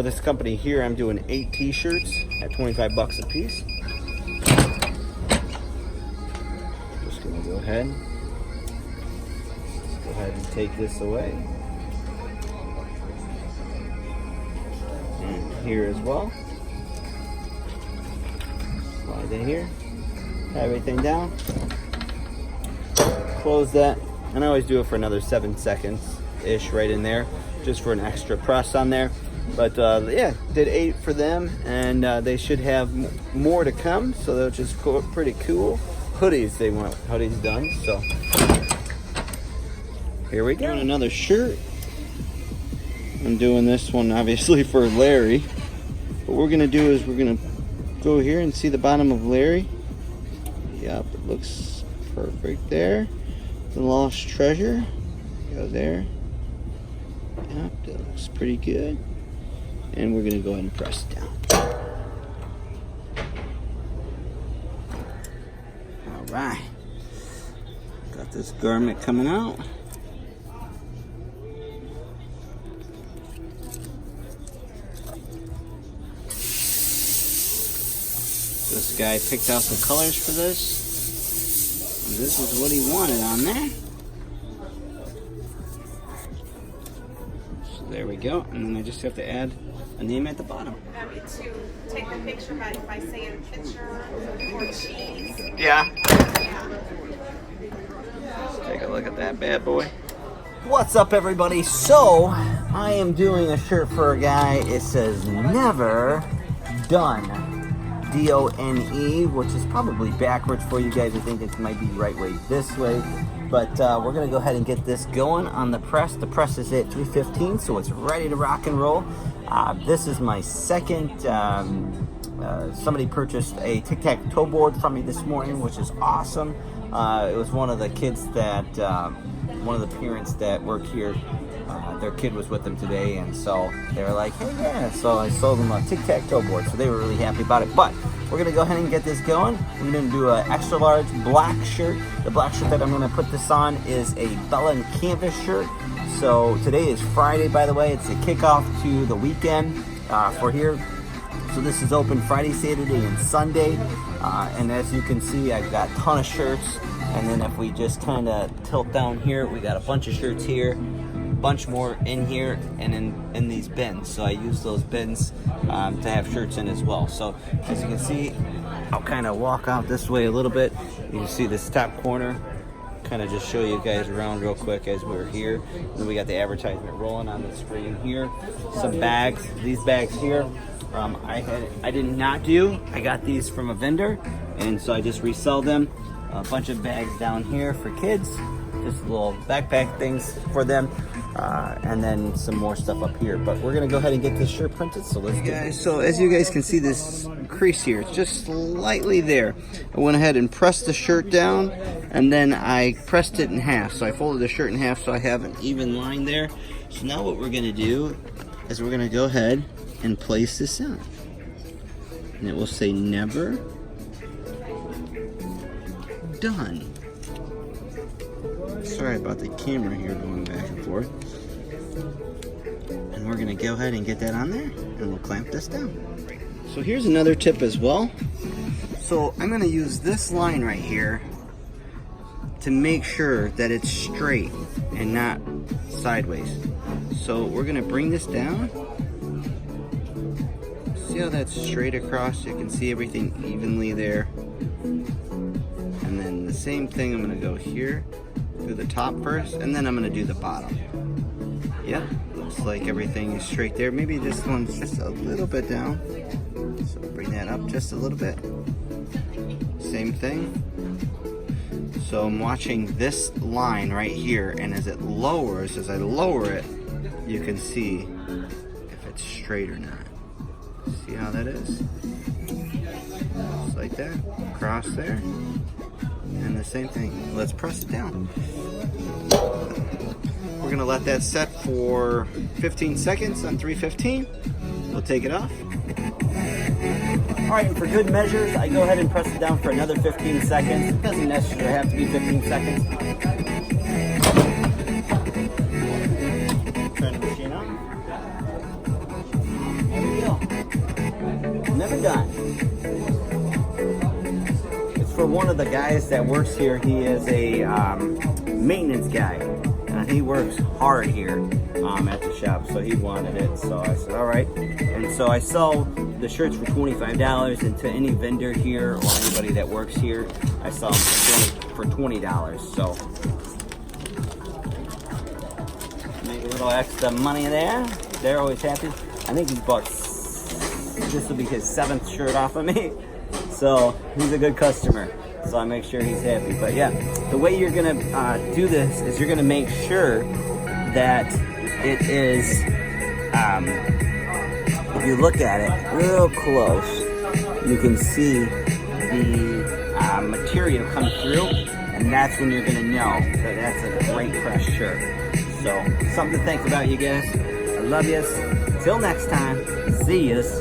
For this company here, I'm doing 8 t-shirts at 25 bucks a piece. Just gonna go ahead and take this away. And here as well. Slide in here. Tie everything down. Close that. And I always do it for another 7 seconds-ish right in there, just for an extra press on there. But yeah, did 8 for them, and they should have more to come, so they're just pretty cool. Hoodies, they want hoodies done, so here we go. Doing another shirt. I'm doing this one obviously for Larry. What we're gonna do is we're gonna go here and see the bottom of Larry. Yep, it looks perfect there. The lost treasure. Go there. Yep, that looks pretty good. And we're gonna go ahead and press it down. All right. Got this garment coming out. This guy picked out some colors for this. And this is what he wanted on there. So there we go. And then I just have to add a name at the bottom. To take the picture by saying picture or cheese. Yeah. Let's take a look at that bad boy. What's up, everybody? So I am doing a shirt for a guy. It says never done. D-O-N-E, which is probably backwards for you guys. I think it might be right way this way. But we're going to go ahead and get this going on the press. The press is at 315, so it's ready to rock and roll. This is my second. Somebody purchased a tic-tac-toe board from me this morning, which is awesome. It was one of the kids that, one of the parents that work here, their kid was with them today, and so they were like, hey, yeah. So I sold them a tic-tac-toe board, so they were really happy about it. But we're going to go ahead and get this going. We're going to do an extra large black shirt. The black shirt that I'm going to put this on is a Bella and Canvas shirt. So today is Friday, by the way. It's a kickoff to the weekend for here. So this is open Friday, Saturday, and Sunday. And as you can see, I've got a ton of shirts. And then if we just kind of tilt down here, we got a bunch of shirts here, a bunch more in here, and in these bins. So I use those bins to have shirts in as well. So as you can see, I'll kind of walk out this way a little bit. You can see this top corner. Kind of just show you guys around real quick as we're here. Then we got the advertisement rolling on the screen here. Some bags. These bags here, I did not do. I got these from a vendor, and so I just resell them. A bunch of bags down here for kids, just little backpack things for them, and then some more stuff up here. But we're gonna go ahead and get this shirt printed, so let's do it. So as you guys can see, this crease here, it's just slightly there. I went ahead and pressed the shirt down, and then I pressed it in half. So I folded the shirt in half so I have an even line there. So now what we're gonna do is we're gonna go ahead and place this on. And it will say never done. Sorry about the camera here going back and forth. And we're gonna go ahead and get that on there, and we'll clamp this down. So here's another tip as well. So I'm gonna use this line right here to make sure that it's straight and not sideways. So we're gonna bring this down. See how that's straight across? You can see everything evenly there. And then the same thing, I'm gonna go here, do the top first, and then I'm gonna do the bottom. Yep, looks like everything is straight there. Maybe this one's just a little bit down. So bring that up just a little bit. Same thing. So I'm watching this line right here, and as it lowers, as I lower it, you can see if it's straight or not. See how that is? Just like that, across there. And the same thing. Let's press it down. We're gonna let that set for 15 seconds on 315. We'll take it off. All right, and for good measures, I go ahead and press it down for another 15 seconds. It doesn't necessarily have to be 15 seconds. Turn the machine on. done. It's for one of the guys that works here. He is a maintenance guy. He works hard here at the shop, so he wanted it. So I said, all right. And so I sell the shirts for $25, and to any vendor here or anybody that works here, I sell them for $20. So make a little extra money there. They're always happy. I think he's bought, this will be his 7th shirt off of me. So he's a good customer. So I make sure he's happy. But yeah, the way you're gonna do this is you're gonna make sure that it is, if you look at it real close, you can see the material come through, and that's when you're gonna know that that's a great press shirt. So something to think about, you guys. I love yous. Till next time, see yous.